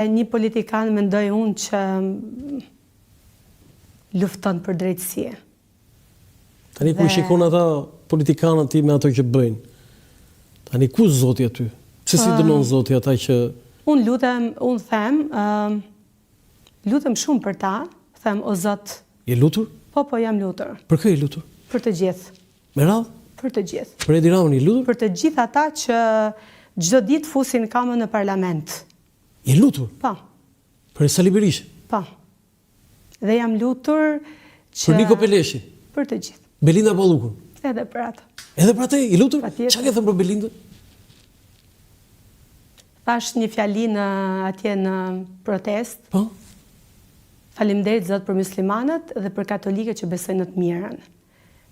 Një politikan mendoj unë që lufton për drejtësi. Tani ku shikon ata politikanët ti me ato që bëjnë? Tani ku zoti aty? Pse si dënon zoti ata që... Unë lutem shumë për ta, them o Zot. Je lutur? Po, jam lutur. Për kë je lutur? Për të gjithë. Me radhë? Për të gjithë. Për Edi Ramën je lutur? Për të gjithë ata që çdo ditë fusin kamën në parlament. Je lutur? Po. Për Sali Berisha? Po. Dhe jam lutur që... Për Niko Peleshi? Për të gjithë. Belinda Ballukun? Edhe për atë. Edhe për atë, je lutur? Patjetër. Çfarë ke thënë për Belindën? Thash një fjali atje në protest. Po? Faleminderit Zot për muslimanët dhe për katoliket që besojnë në të mirën.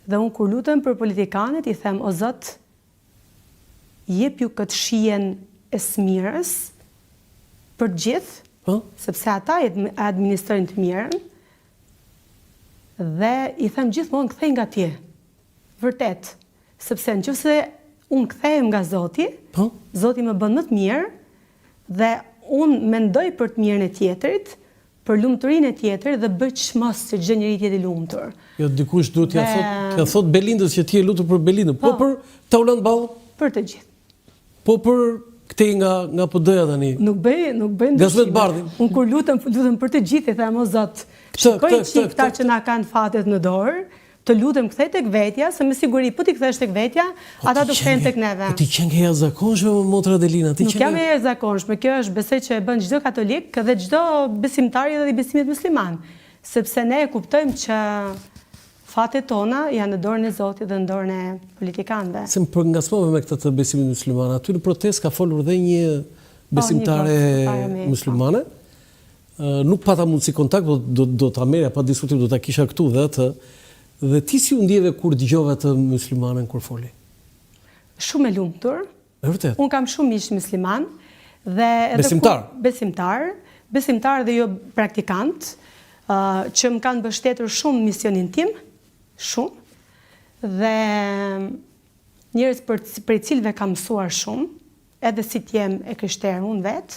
Dhe unë kur lutem për politikanët i them o Zot, jep ju këtë shijen e smirës për gjithë, sepse ata administrojnë të mirën, dhe i them gjithmonë kthej nga tje. Vërtet, sepse nëse unë kthehem nga Zoti, Zoti më bën më të mirë dhe unë mendoj për të mirën e tjetrit, për lumturinë e tjetrit dhe bëj çmos se çdo njeri tjetër i lumtur. Jo, dikush duhet t'ia thot Belindës që ti je lutur për Belindën, po për Taulant Ballë? Për të gjithë. Po për këtej nga PD-ja tani. Nuk bëj Gazmet Bardhin. Unë kur lutem për të gjithë, i them o Zot, shikoj këta që na kanë fatet në dorë, të lutem kthej tek vetja, se me siguri po ti kthesh tek vetja, ata do kthehen tek neve. Po ti qen ke jashtëzakonshme me motra Adelina, ti Nuk jam e jashtëzakonshme, kjo është besoj që e bën çdo katolik dhe çdo besimtar edhe i besimit musliman, sepse ne e kuptojmë që fatet tona janë në dorën e Zotit dhe në dorën e politikanëve. Se më përngasmove me këtë të besimit musliman. Aty në protest ka folur dhe një besimtare muslimane. Nuk pata mundësi kontakt, do ta merja pa diskutim, do ta kisha këtu dhe atë. Dhe ti si u ndjeve kur dëgjove atë muslimanen kur foli? Shumë e lumtur. E vërtet. Unë kam shumë miq musliman dhe besimtar dhe jo praktikant, që më kanë mbështetur shumë misionin tim, shumë, dhe njerëz për cilëve kam mësuar shumë, edhe si t'jem e krishterë unë vetë,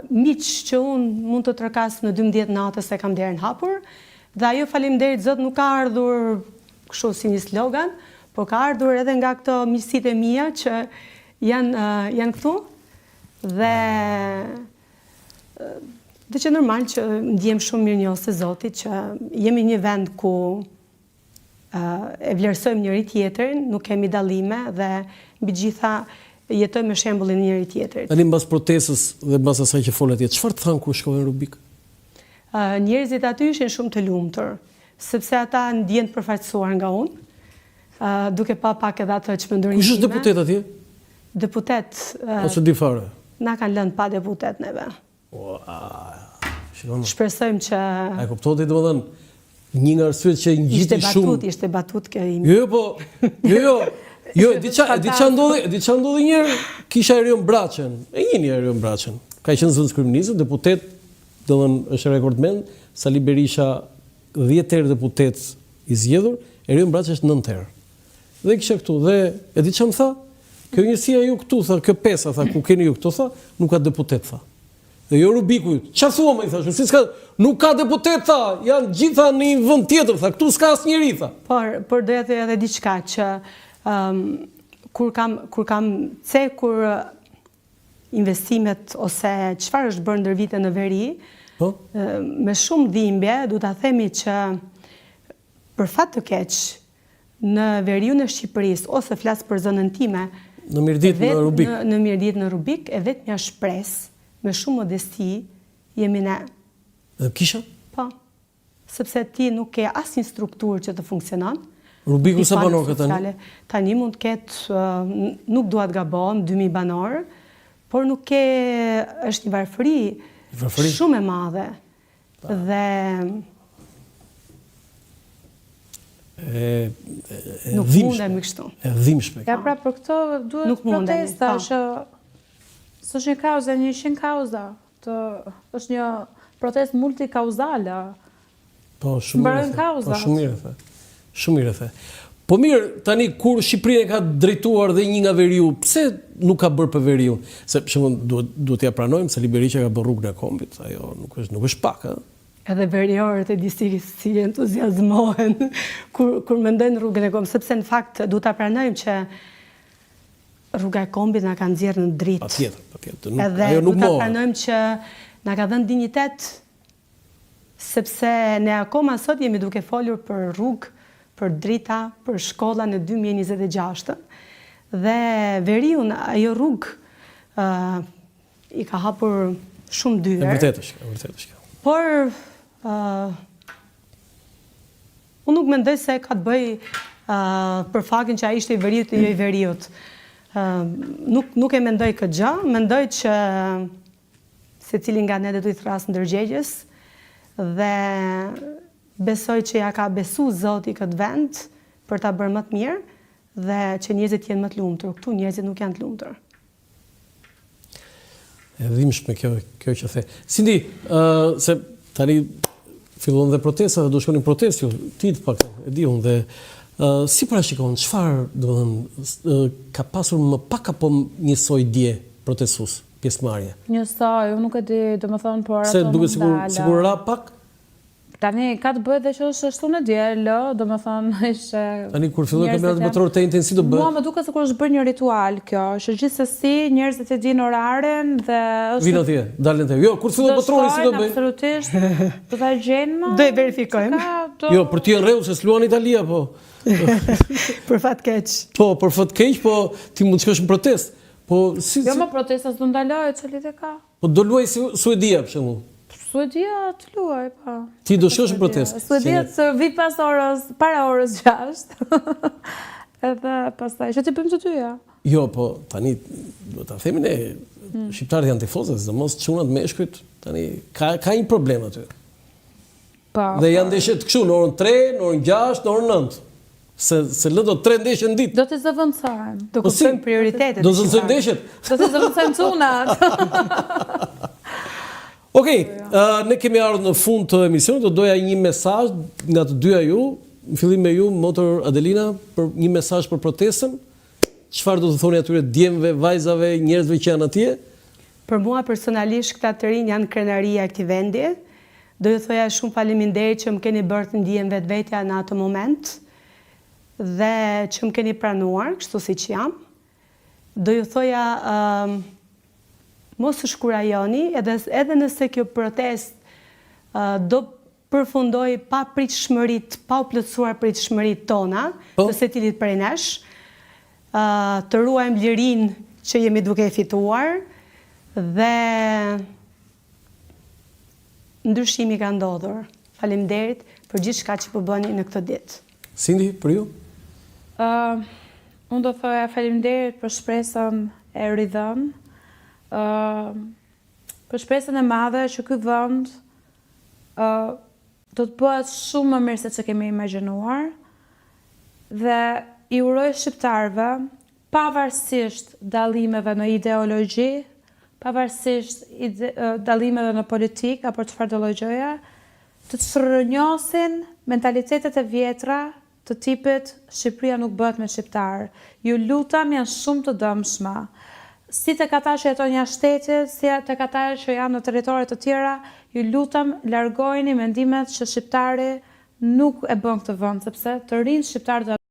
miq që unë mund të trokas në 12 natës e kam derën hapur, dhe ajo faleminderit Zot nuk ka ardhur kështu si një slogan, por ka ardhur edhe nga këto miqësitë e mia që janë këtu dhe që normal që ndjem shumë mirënjohës së Zotit që jemi një vend ku e vlerësojmë njëri tjetrin, nuk kemi dallime dhe mbi gjitha jetojmë me shembullin e njëri tjetrit. Tani mbas protestës dhe mbas asaj që folet atje, çfarë thanë kur shkove në Rubik? Njerëzit aty ishin shumë të lumtur, sepse ata ndjen të përfaqësuar nga unë, duke pa pak edhe atë çmendurin time. Kush është deputet atje? Deputet. Ose di fare? Na kanë lënë pa deputet neve. Shpresojmë që... A e kuptoti domethënë, një nga arsyet që ngjiti shumë... Ishte batut kjo imi. Jo, di ç'a ndodhi një herë, kisha Erion Braçën. E njihni Erion Braçën. Ka qenë zëvendës kryeministër, deputet, domethënë është rekordmen, Sali Berisha 10 herë deputet i zgjedhur, Erion Braçë është 9 herë. Dhe kisha këtu dhe e di ç'a më tha? Kjo njësia ju këtu, tha, kjo pesa, tha, ku keni ju këtu, tha, nuk ka deputet, tha. Dhe jo Rubiku, ç'a thua më, i thash, si s'ka, nuk ka deputet, tha, janë gjitha në një vend tjetër, tha, këtu s'ka asnjëri, tha. Por doja të edhe diçka që kur kam cekur investimet ose çfarë është bërë ndër vite në veri, me shumë dhimbje, du ta themi që për fat të keq në veriun e Shqipërisë ose flas për zonën time, në Mirdit në Rubik. Në Mirdit në Rubik, e vetmja shpresë me shumë modesti jemi ne. Dhe kisha? Po. Sepse ti nuk ke asnjë strukturë që të funksionon. Rubiku sa banor ka tani? Tani mund të ketë, nuk dua të gabojm, 2000 banor, por nuk ke, është një varfëri shumë e madhe. Dhe nuk mundemi kështu. E dhimbshme. Ja, pra për këto duhet protesta, s'është një kauza, një shin kauza. Është një protest multikauzale. Po, shumë mirë the. Shumë mirë the. Po mirë, tani kur Shqipëria ka drejtuar dhe një nga veriu, pse nuk ka bërë për veriu? Se për shembull duhet t'ia pranojmë se Berisha ka bërë rrugën e kombit, ajo nuk është pak, ëh. Edhe veriorët e distriktit si entuziazmohen kur mendojnë rrugën e kombit, sepse në fakt duhet ta pranojmë që rruga e kombit na ka nxjerrë në dritë. Patjetër. Edhe Ajo nuk duhet ta morë. pranojmë që na ka dhënë dinjitet, sepse ne akoma sot jemi duke folur për rrugë, për drita, për shkolla në 2026. Dhe veriun, ajo rrugë i ka hapur shumë dyer. E vërtetë është. Por unë nuk mendoj se ka të bëj për faktin që ai ishte i veriut e jo i veriut. Nuk e mendoj këtë gjë, mendoj që secili nga ne do t'i thrasë ndërgjegjes dhe besoj që ja ka besu Zoti këtë vend për ta bërë më të mirë dhe që njerëzit jenë më të lumtur. Këtu njerëzit nuk janë të lumtur. E dhimbshme kjo që the. Sindi, se tani fillon dhe protesta, do shkonin protestë, ti të paktën, e di unë, dhe si parashikon, çfarë, domethënë, ka pasur më pak apo njësoj dje protestues, pjesëmarrje? Njësoj, unë nuk e di, domethënë, por ato se duket sikur ra pak. Tani ka të bëhet dhe që është ashtu në diel, domethënë ishte. Tani kur filloi kampionati botror të intensi do bëhet. Mua më duket sikur është bërë një ritual kjo, që gjithsesi njerëzit e dinë oraren dhe është. Vinë atje, dalën te. Jo, kur filloi botrori si do bëj? Absolutisht. Do ta gjejmë. Do e verifikojmë. Jo, për ti në rregull se s'luan Italia, po. Për fat keq. Po, për fat keq, po ti mund të shkosh në protestë. Po si. Jo, më protestas do ndalohet, çeli te ka. Po do luaj si Suedia për shembull. Suedia të luaj, pa. Ti do shkosh në protestë? Suedia të vi para orës 6. Edhe pastaj, që ti bëjmë të dyja? Jo, po tani, do ta themi ne, shqiptarët janë tifozë, sidomos çunat meshkujt, tani ka një problem aty. Po. Dhe janë ndeshjet kështu në orën 3, në orën 6, në orën 9. Se lë do 3 ndeshje në ditë. Do të zëvendësojmë. Do kuptojmë prioritetet. Do zëvendësojmë ndeshjet. Do të zëvendësojmë çunat. Okej, ne kemi ardhur në fund të emisionit, do doja një mesazh nga të dyja ju, në fillim me ju, motor Adelina, për një mesazh për protestën. Çfarë do të thoni atyre djemve, vajzave, njerëzve që janë atje? Për mua personalisht këta të rinj janë krenaria e këtij vendi. Do ju thoja shumë faleminderit që më keni bërë të ndihem vetvetja në atë moment dhe që më keni pranuar, kështu siç jam. Do ju thoja mos u shkurajoni, edhe nëse kjo protest do përfundoj pa pritshmëritë, pa u plotësuar pritshmëritë tona, të secilit prej nesh, të ruajmë lirinë që jemi duke fituar dhe ndryshimi ka ndodhur. Faleminderit për gjithçka që po bëni në këtë ditë. Sindi, për ju? Unë do thoja faleminderit për shpresën e ridhën, për shpresën e madhe që ky vend do të bëhet shumë më mirë se që kemi imagjinuar dhe i uroj shqiptarëve, pavarësisht dallimeve në ideologji, pavarësisht dallimeve në politik apo çfarë do lloj gjëje, të shërnjosin mentalitetet e vjetra të tipit Shqipëria nuk bëhet me shqiptar. Ju lutam, janë shumë të dëmshme. Si tek ata që jetojnë jashtë shtetit, si tek ata që janë në territore të tjera, ju lutam largojeni mendimet që shqiptari nuk e bën këtë vend, sepse të rinj shqiptar